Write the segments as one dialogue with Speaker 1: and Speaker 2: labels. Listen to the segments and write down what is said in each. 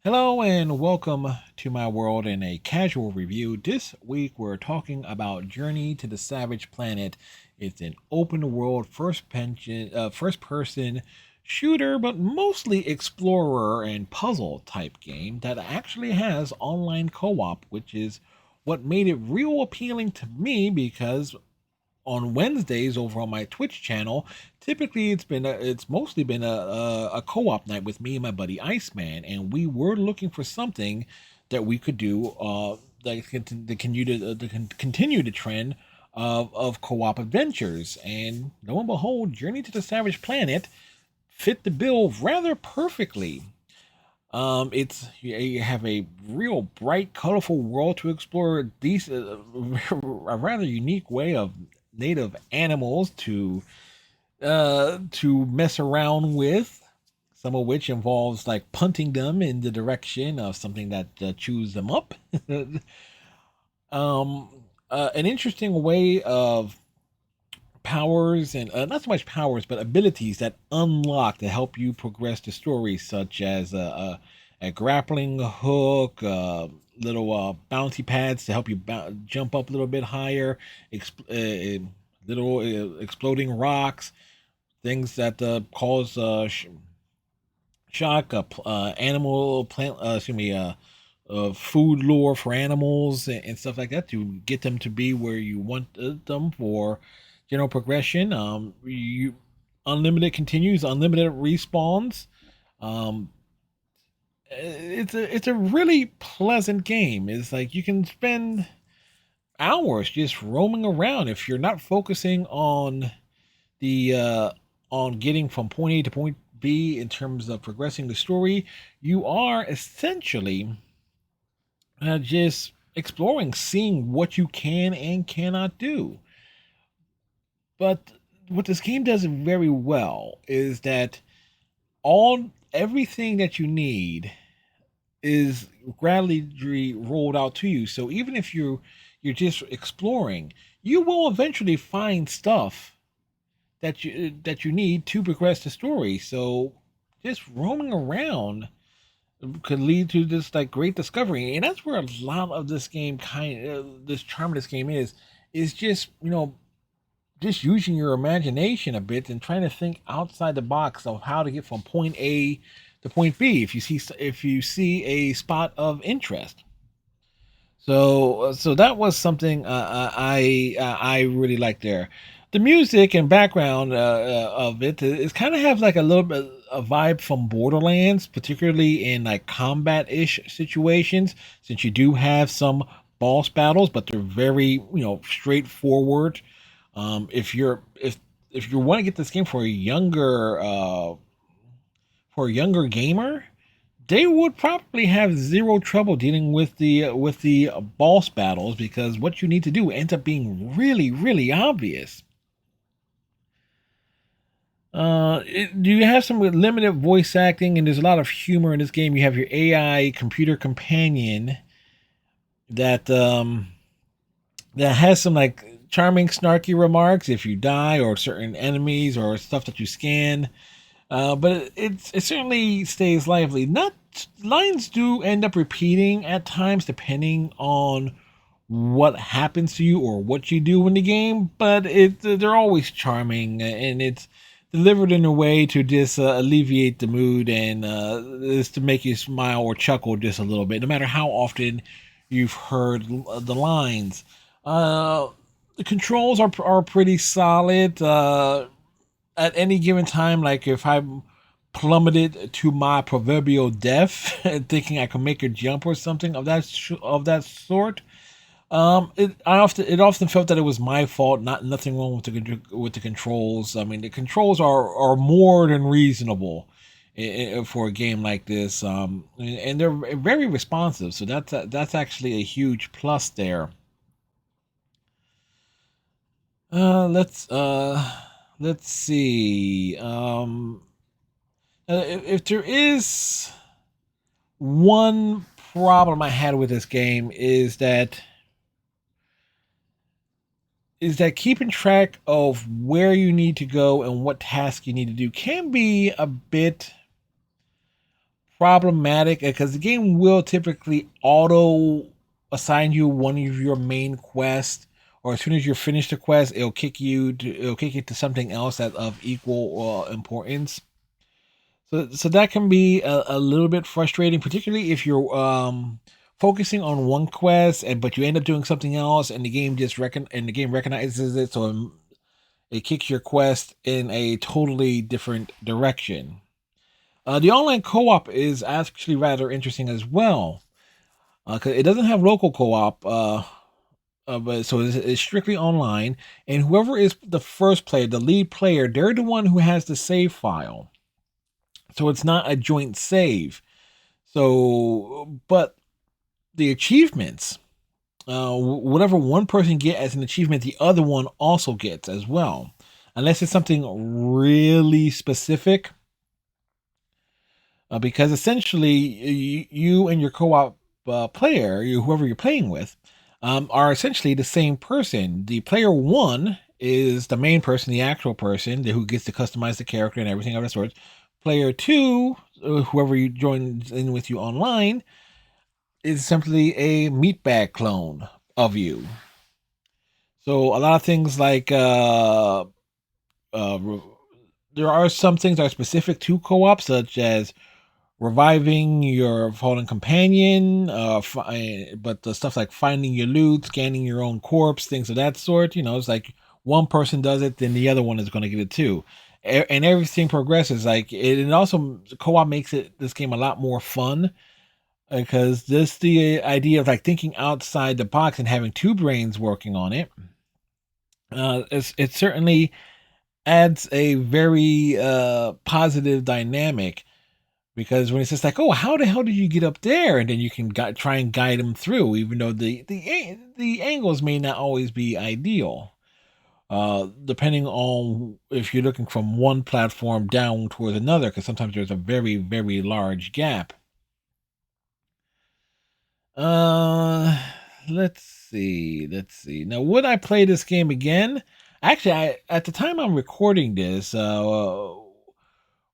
Speaker 1: Hello and welcome to my world in a casual review. This week we're talking about Journey to the Savage Planet. It's an open world first person shooter, but mostly explorer and puzzle type game that actually has online co-op, which is what made it real appealing to me because on Wednesdays over on my Twitch channel. Typically, it's mostly been a co-op night with me and my buddy Iceman, and we were looking for something that we could do that can continue the trend of co-op adventures. And lo and behold, Journey to the Savage Planet fit the bill rather perfectly. It's you have a real bright, colorful world to explore. These a rather unique way of native animals to mess around with. Some of which involves like punting them in the direction of something that chews them up. um, an interesting way of powers and not so much powers, but abilities that unlock to help you progress the story, such as a grappling hook, little bounty pads to help you jump up a little bit higher, little exploding rocks, things that cause shock, animal plant, food lure for animals and stuff like that to get them to be where you want them for general progression. You unlimited continues, unlimited respawns. Um, it's a really pleasant game. It's like you can spend hours just roaming around if you're not focusing the on getting from point A to point B in terms of progressing the story. You are essentially just exploring, seeing what you can and cannot do. But what this game does very well is that all everything that you need is gradually rolled out to you. So even if you're just exploring, you will eventually find stuff that you need to progress the story. So just roaming around could lead to this like great discovery, and that's where a lot of this game this charm of this game is just just using your imagination a bit and trying to think outside the box of how to get from point A to point B if you see a spot of interest. So that was something I really like there. The music and background of it is kind of have like a little bit a vibe from Borderlands, particularly in like combat ish situations, since you do have some boss battles, but they're very straightforward. If you want to get this game for a younger gamer, they would probably have zero trouble dealing with the boss battles because what you need to do ends up being really obvious. You have some limited voice acting, and there's a lot of humor in this game. You have your AI computer companion that that has some like charming, snarky remarks if you die or certain enemies or stuff that you scan. But it certainly stays lively. Not lines do end up repeating at times depending on what happens to you or what you do in the game, but they're always charming and it's delivered in a way to just alleviate the mood and just to make you smile or chuckle just a little bit, no matter how often you've heard the lines. Uh, the controls are pretty solid. At any given time, like if I'm plummeted to my proverbial death, thinking I can make a jump or something of that sort, it often felt that it was my fault, not nothing wrong with the controls. I mean, the controls are more than reasonable for a game like this, and they're very responsive. So that's actually a huge plus there. Uh, let's uh, let's see. If there is one problem I had with this game is that keeping track of where you need to go and what task you need to do can be a bit problematic because the game will typically auto assign you one of your main quests, or as soon as you finish the quest, it'll kick it to something else that's of equal importance. So that can be a little bit frustrating, particularly if you're focusing on one quest but you end up doing something else, and the game recognizes it, so it kicks your quest in a totally different direction. The online co-op is actually rather interesting as well, because it doesn't have local co-op, but so it's strictly online, and whoever is the first player, the lead player, they're the one who has the save file. So it's not a joint save. So, but the achievements, whatever one person gets as an achievement, the other one also gets as well, unless it's something really specific. Because essentially, you and your co-op player, whoever you're playing with, are essentially the same person. The player one is the main person, the actual person who gets to customize the character and everything of that sort. Player two, whoever you join in with you online, is simply a meatbag clone of you. So a lot of things like there are some things that are specific to co-op, such as reviving your fallen companion, but the stuff like finding your loot, scanning your own corpse, things of that sort. It's like one person does it, then the other one is going to get it too, and everything progresses. Like it, and also co-op makes this game a lot more fun, because the idea of like thinking outside the box and having two brains working on it. It certainly adds a very positive dynamic. Because when it's just like, oh, how the hell did you get up there? And then you can try and guide them through, even though the angles may not always be ideal. Depending on if you're looking from one platform down towards another, because sometimes there's a very, very large gap. Let's see. Now, would I play this game again? Actually, at the time I'm recording this,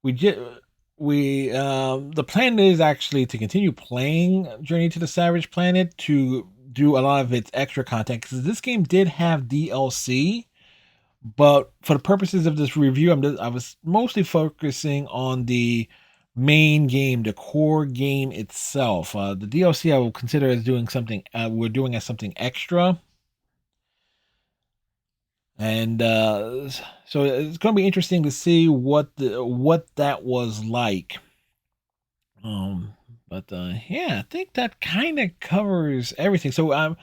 Speaker 1: we did the plan is actually to continue playing Journey to the Savage Planet, to do a lot of its extra content, because this game did have DLC, but for the purposes of this review, I was mostly focusing on the main game, the core game itself. The DLC I will consider as doing something we're doing as something extra. And so it's going to be interesting to see what that was like. But yeah, I think that kind of covers everything. So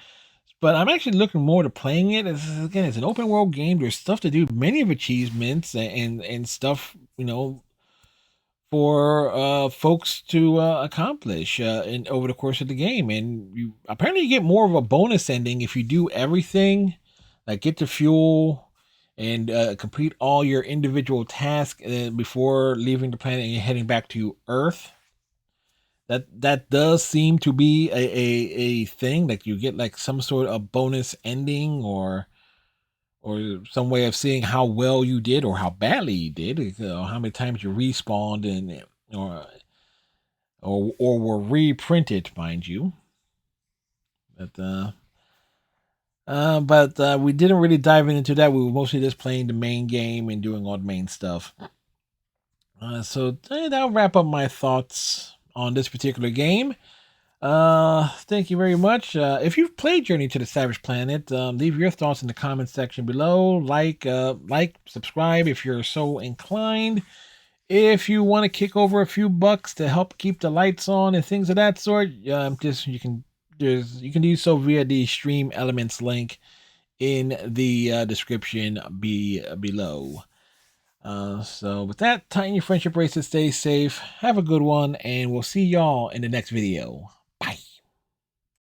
Speaker 1: but I'm actually looking more to playing it. Again, it's an open world game. There's stuff to do, many of achievements and stuff, for folks to accomplish over the course of the game. And you apparently get more of a bonus ending if you do everything, like get the fuel and complete all your individual tasks before leaving the planet and you're heading back to Earth. That does seem to be a thing, like you get like some sort of bonus ending, or some way of seeing how well you did or how badly you did, how many times you respawned and or were reprinted, mind you. But we didn't really dive into that. We were mostly just playing the main game and doing all the main stuff. So that'll wrap up my thoughts on this particular game. Thank you very much. If you've played Journey to the Savage Planet, leave your thoughts in the comment section below. Like, subscribe if you're so inclined. If you want to kick over a few bucks to help keep the lights on and things of that sort, you can do so via the Stream Elements link in the description below. So with that, tighten your friendship bracelets, stay safe, have a good one, and we'll see y'all in the next video.